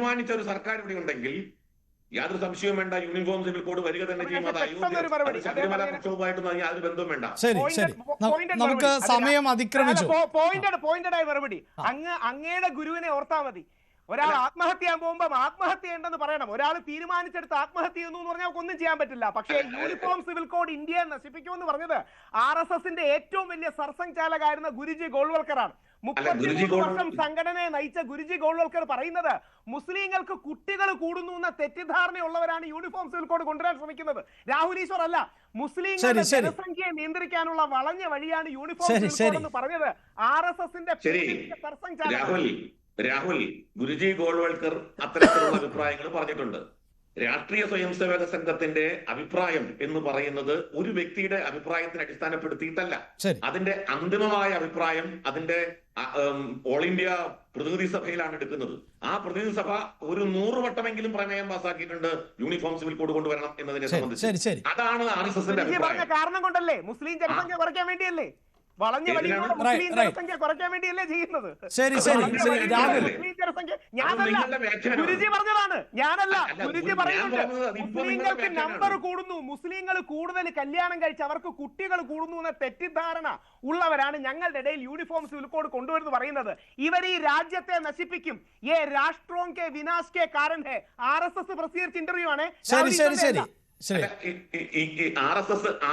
തീരുമാനിച്ച ഒരു സർക്കാർ ഇവിടെ ഉണ്ടെങ്കിൽ യാതൊരു സംശയവും വേണ്ട, യൂണിഫോം സിവിൽ കോഡ് വരിക തന്നെ ചെയ്യും. അത് അയോധ്യ ശബരിമല പ്രക്ഷോഭമായിട്ടൊന്നും യാതൊരു ബന്ധവും വേണ്ട. നമുക്ക് സമയം അതിക്രമിച്ചു. പോയിന്റഡായ മറുപടി. അങ്ങയുടെ ഗുരുവിനെ ഓർത്താ മതി. ഒരാൾ ആത്മഹത്യ ചെയ്യാൻ പോകുമ്പോൾ ആത്മഹത്യ ഉണ്ടെന്ന് പറയണം. ഒരാൾ തീരുമാനിച്ചെടുത്ത് ആത്മഹത്യ ചെയ്യുന്നു എന്ന് പറഞ്ഞാൽ ഒന്നും ചെയ്യാൻ പറ്റില്ല. പക്ഷേ യൂണിഫോം സിവിൽ കോഡ് ഇന്ത്യയെ നശിപ്പിക്കുമെന്ന് പറഞ്ഞത് RSSന്റെ ഏറ്റവും വലിയ സർസംഘചാലകായിരുന്ന ഗുരുജി ഗോൾവൽക്കറാണ്. 33 വർഷം സംഘടനയെ നയിച്ച ഗുരുജി ഗോൾവൽക്കർ പറയുന്നത് മുസ്ലിങ്ങൾക്ക് കുട്ടികൾ കൂടുന്നു എന്ന തെറ്റിദ്ധാരണയുള്ളവരാണ് യൂണിഫോം സിവിൽ കോഡ് കൊണ്ടുവരാൻ ശ്രമിക്കുന്നത്. രാഹുൽ ഈശ്വർ അല്ല. മുസ്ലിങ്ങളുടെ ജനസംഖ്യയെ നിയന്ത്രിക്കാനുള്ള വളഞ്ഞ വഴിയാണ് യൂണിഫോം സിവിൽ കോഡ് എന്ന് പറഞ്ഞത് RSSന്റെ രാഹുൽ ഗുരുജി ഗോൾവൽക്കർ അത്തരത്തിലുള്ള അഭിപ്രായങ്ങൾ പറഞ്ഞിട്ടുണ്ട്. രാഷ്ട്രീയ സ്വയംസേവക സംഘത്തിന്റെ അഭിപ്രായം എന്ന് പറയുന്നത് ഒരു വ്യക്തിയുടെ അഭിപ്രായത്തിന് അടിസ്ഥാനപ്പെടുത്തിയിട്ടല്ല. അതിന്റെ അന്തിമമായ അഭിപ്രായം അതിന്റെ ഓൾ ഇന്ത്യ പ്രതിനിധി സഭയിലാണ് എടുക്കുന്നത്. ആ പ്രതിനിധി സഭ ഒരു 100 വട്ടമെങ്കിലും പ്രമേയം പാസാക്കിയിട്ടുണ്ട് യൂണിഫോം സിവിൽ കോഡ് കൊണ്ടുവരണം എന്നതിനെ സംബന്ധിച്ച്. അതാണ് RSSന്റെ അഭിപ്രായം. കാരണം കൊണ്ടല്ലേ, മുസ്ലിം ജനസംഖ്യ കുറയ്ക്കാൻ വേണ്ടിയല്ലേ, വളഞ്ഞ വഴിയിലൂടെ മുസ്ലിം ജനസംഖ്യ കുറയ്ക്കാൻ വേണ്ടിയല്ലേ ചെയ്യുന്നത്. ഞാനല്ല, ഗുരുജി പറഞ്ഞതാണ്. ഞാനല്ല, ഗുരുജി പറയുന്നുണ്ട് മുസ്ലിങ്ങൾക്ക് നമ്പർ കൂടുന്നു, മുസ്ലിങ്ങൾ കൂടുതൽ കല്യാണം കഴിച്ച് അവർക്ക് കുട്ടികൾ കൂടുന്നു എന്ന തെറ്റിദ്ധാരണ ഉള്ളവരാണ് ഞങ്ങളുടെ ഇടയിൽ യൂണിഫോം സിവിൽ കോഡ് കൊണ്ടുവരുന്നു പറയുന്നത്. ഇവർ ഈ രാജ്യത്തെ നശിപ്പിക്കും. ഏ രാഷ്ട്രോം കെ വിനാശ് കെ കാരൺ ഹെ. RSS പ്രസിദ്ധീകരിച്ച ഇന്റർവ്യൂ ആണ്.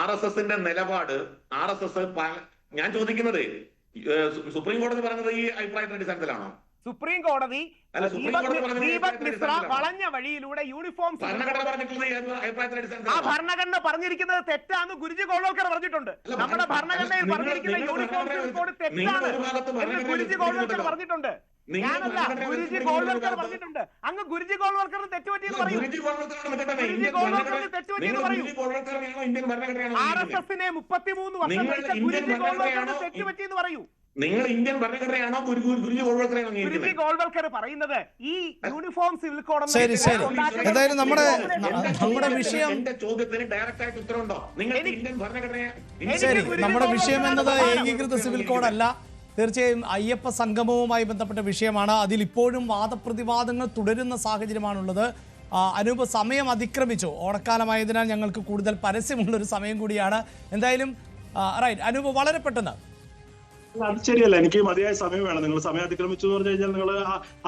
RSSന്റെ നിലപാട് ഞാൻ ചോദിക്കുന്നത് സുപ്രീം കോടതി പറഞ്ഞത് ഈ അഭിപ്രായത്തിന്റെ അടിസ്ഥാനത്തിലാണോ? സുപ്രീം കോടതി ദീപക് മിശ്ര വളഞ്ഞ വഴിയിലൂടെ യൂണിഫോം ഭരണഘടന പറഞ്ഞിരിക്കുന്നത് തെറ്റാന്ന് ഗുരുജി ഗോൾവൽക്കർ പറഞ്ഞിട്ടുണ്ട്. നമ്മുടെ ഭരണഘടനയിൽ പറഞ്ഞിരിക്കുന്ന യൂണിഫോം സിവിൽ കോഡ് തെറ്റാണ് എന്ന് ഗുരുജി ഗോൾവൽക്കർ പറഞ്ഞിട്ടുണ്ട്. ഞാനല്ല, ഗുരുജി ഗോൾവൽക്കർ പറഞ്ഞിട്ടുണ്ട്. അങ്ങ് ഗുരുജി ഗോൾവൽക്കറിന് തെറ്റുപറ്റിയെന്ന് പറയൂ. ഗുരുജി ഗോൾവൽക്കറിന് തെറ്റുപറ്റിയെന്ന് പറയൂ. RSSനെ 33 വർഷം കഴിച്ച ഗുരുജി ഗോൾവൽക്കറിന് തെറ്റുപറ്റിയെന്ന് പറയൂ. നിങ്ങൾ ഇന്ത്യൻ ഭരണഘടനയാണോ ഗുരുജി ഗോൾവൽക്കറാണോ? ഗുരുജി ഗോൾവൽക്കർ പറയുന്നത് ഈ യൂണിഫോം സിവിൽ കോഡ്. എന്തായാലും നമ്മുടെ വിഷയം, എന്റെ ചോദ്യത്തിന് ഡയറക്റ്റ് ആയിട്ട് ഉത്തരവുണ്ടോ? നിങ്ങൾ ഇന്ത്യൻ ഭരണഘടനയെ നമ്മുടെ വിഷയം എന്നത് ഏകീകൃത സിവിൽ കോഡ് അല്ല. തീർച്ചയായും അയ്യപ്പ സംഗമവുമായി ബന്ധപ്പെട്ട വിഷയമാണ്. അതിൽ ഇപ്പോഴും വാദപ്രതിവാദങ്ങൾ തുടരുന്ന സാഹചര്യമാണുള്ളത്. അനൂപ്, സമയം അതിക്രമിച്ചു. ഓണക്കാലമായതിനാൽ ഞങ്ങൾക്ക് കൂടുതൽ പരസ്യമുള്ളൊരു സമയം കൂടിയാണ്. എന്തായാലും റൈറ്റ് അനൂപ്, വളരെ പെട്ടെന്ന്. അത് ശരിയല്ല, എനിക്ക് മതിയായ സമയം വേണം. നിങ്ങൾ സമയം അതിക്രമിച്ചു എന്ന് പറഞ്ഞു കഴിഞ്ഞാൽ നിങ്ങൾ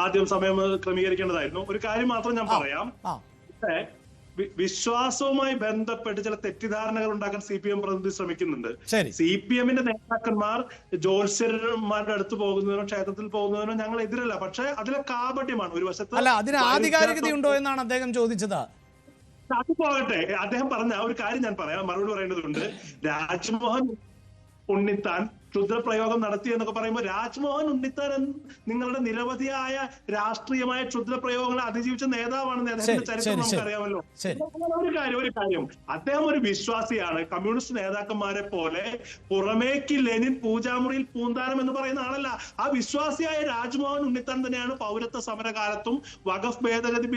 ആദ്യം സമയം ക്രമീകരിക്കേണ്ടതായിരുന്നു. ഒരു കാര്യം മാത്രം ഞാൻ പറയാം. വിശ്വാസവുമായി ബന്ധപ്പെട്ട് ചില തെറ്റിദ്ധാരണകൾ ഉണ്ടാക്കാൻ CPM പ്രതിനിധി ശ്രമിക്കുന്നുണ്ട്. CPMന്റെ നേതാക്കന്മാർ ജ്യോത്സ്യന്മാരുടെ അടുത്ത് പോകുന്നതിനോ ക്ഷേത്രത്തിൽ പോകുന്നതിനോ ഞങ്ങൾ എതിരല്ല. പക്ഷെ അതിലെ കാപട്യമാണ് ഒരു വശത്ത്. അല്ല, അതിന് ആധികാരികതയുണ്ടോ എന്നാണ് അദ്ദേഹം ചോദിച്ചത്. അത് പോകട്ടെ, അദ്ദേഹം പറഞ്ഞ ഒരു കാര്യം ഞാൻ പറയാം, മറുപടി പറയേണ്ടതുണ്ട്. രാജ്മോഹൻ ഉണ്ണിത്താൻ ക്ഷുദ്രപ്രയോഗം നടത്തി എന്നൊക്കെ പറയുമ്പോൾ രാജ്മോഹൻ ഉണ്ണിത്താൻ നിങ്ങളുടെ നിരവധിയായ രാഷ്ട്രീയമായ ക്ഷുദ്രപ്രയോഗങ്ങളെ അതിജീവിച്ച നേതാവാണെന്ന് അദ്ദേഹത്തിന്റെ ചരിത്രം നമുക്കറിയാമല്ലോ. ഒരു കാര്യം അദ്ദേഹം ഒരു വിശ്വാസിയാണ്. കമ്മ്യൂണിസ്റ്റ് നേതാക്കന്മാരെ പോലെ പുറമേക്ക് ലെനിൻ പൂജാമുറിയിൽ പൂന്താനം എന്ന് പറയുന്ന ആളല്ല. ആ വിശ്വാസിയായ രാജ്മോഹൻ ഉണ്ണിത്താൻ തന്നെയാണ് പൗരത്വ സമരകാലത്തും വഖഫ് ഭേദഗതി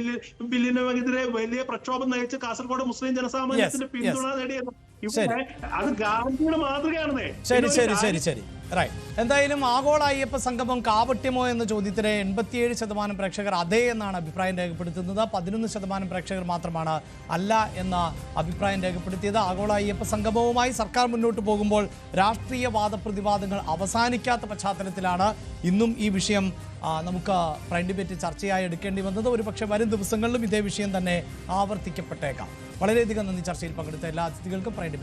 ബില്ലിനെതിരെ വലിയ പ്രക്ഷോഭം നയിച്ച് കാസർഗോഡ് മുസ്ലിം ജനസാമാന്യത്തിന്റെ പിന്തുണ നേടിയത്. അത് ഗാന്ധിയുടെ മാതൃകയാണെന്നേ. ശരി. എന്തായാലും ആഗോള അയ്യപ്പ സംഗമം കാപട്യമോ എന്ന ചോദ്യത്തിന് 87% പ്രേക്ഷകർ അതെ എന്നാണ് അഭിപ്രായം രേഖപ്പെടുത്തുന്നത്. 11% പ്രേക്ഷകർ മാത്രമാണ് അല്ല എന്ന അഭിപ്രായം രേഖപ്പെടുത്തിയത്. ആഗോള അയ്യപ്പ സംഗമവുമായി സർക്കാർ മുന്നോട്ട് പോകുമ്പോൾ രാഷ്ട്രീയ വാദപ്രതിവാദങ്ങൾ അവസാനിക്കാത്ത പശ്ചാത്തലത്തിലാണ് ഇന്നും ഈ വിഷയം നമുക്ക് പ്രൈം ഡിബേറ്റ് ചർച്ചയായി എടുക്കേണ്ടി വന്നത്. ഒരുപക്ഷെ വരും ദിവസങ്ങളിലും ഇതേ വിഷയം തന്നെ ആവർത്തിക്കപ്പെട്ടേക്കാം. വളരെയധികം നന്ദി ചർച്ചയിൽ പങ്കെടുത്ത എല്ലാ അതിഥികൾക്കും പ്രൈം ഡിബേറ്റ്